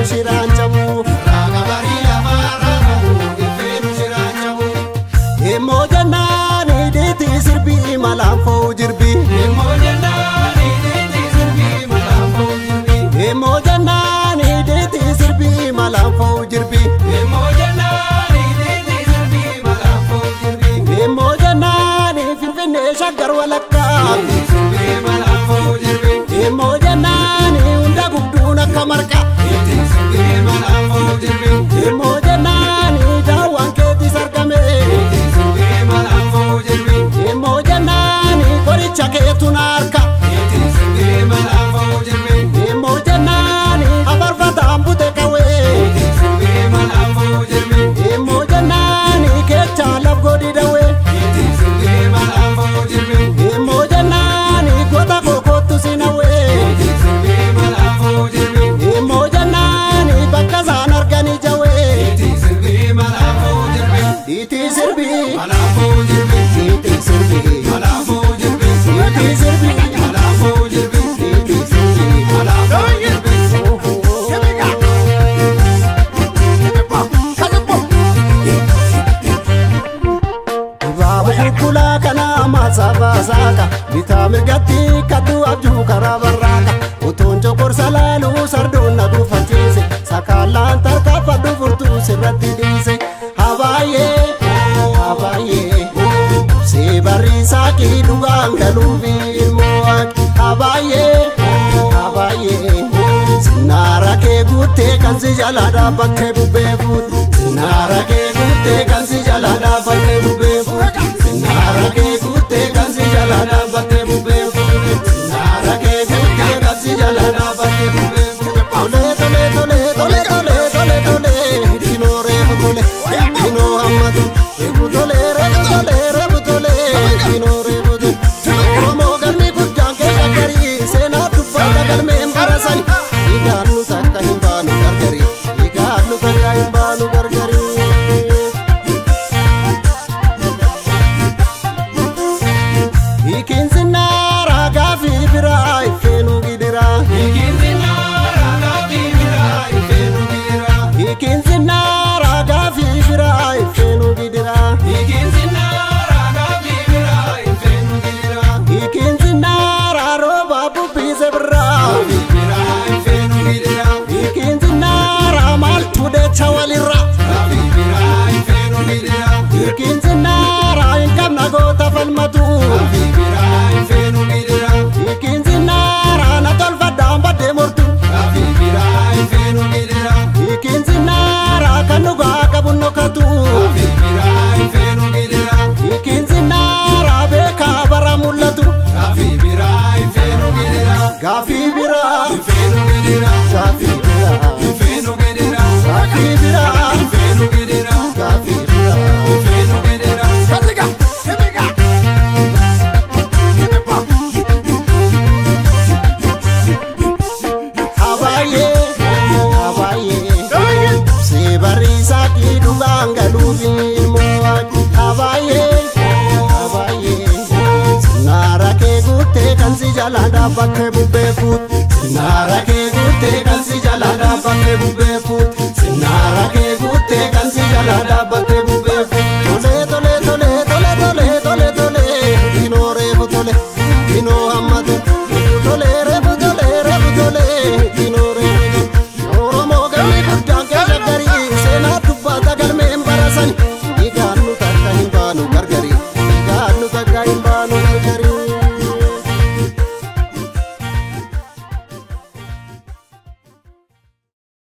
ifeenu shiraan jabu raga bari lama raga ifeenu shiraan jabu emo jannani diti sirbi malamfo jirbi emo jannani diti sirbi malamfo jirbi emo jannani diti sirbi malamfo jirbi emo jannani diti sirbi malamfo jirbi emo jannani finfinne shaggar walakka sirbi malamfo jirbi emo jannani unda gubduna kamarka sirbi malamfo jirbi emo jannani dawan keti sarkame sirbi malamfo jirbi emo jannani koricha ketunarka sirbi malamfo jirbi emo jannani abarfata ambute kawe sirbi malamfo jirbi emo jannani kecha labgodi dawe sirbi malamfo jirbi emo jannani kota kokotu sinawe sirbi malamfo jirbi emo jannani bakazan organi jawe sirbi malamfo jirbi iti sirbi malamfo jirbi iti sirbi malamfo jirbi iti sirbi malamfo jirbi iti sirbi malamfo jirbi babu kula kana masaba saka vitamin gatti kadu abju karabaraka utonjo korsalalu sardonna du fatise sakalan tarka fadu furtu sirati dise habaye habaye se barisa ki dugangalubi moak habaye habaye sinara ke gutte kansi jalada bakke bubebut sinara ke gutte kansi jalada bakke bubebut sinara ke gutte kansi jalada bakke bubebut sinara ke gutte kansi jalada bakke bubebut tole tole tole tole tole tole tole dinore tole dino amadu tole re tole re tole dinore tole como garmi kujjan ke shakari sena tufada galme embarasani iganu takka himbanu gargari iganu takka himbanu gargari ikinzinara gafi bira ifenu gidira ikinzinara gafi bira ifenu gidira ikinzinara gafi bira ifenu gidira ikinzinara gafi bira ifenu gidira ikinzinara roba bubi zebra bira ifenu gidira ikinzinara maltude chawalira bira ifenu gidira ikinzinara inkamna gota falmatu bira ifenu gidira ikinzinara natolfa damba demortu bira ifenu gidira ikinzinara kanuga kabunokatu bira ifenu gidira ikinzinara beka baramulatu bira ifenu gidira gafi bira ifenu gidira gafi bira ifenu gidira gafi bira ifenu gidira gafi bira ifenu gidira kaziga kaziga habaye habaye se barisa ki dugangalubi moak habaye habaye sinara ke gutte kansi jalada bakke bubefut sinara ke gutte kansi jalada bakke bubefut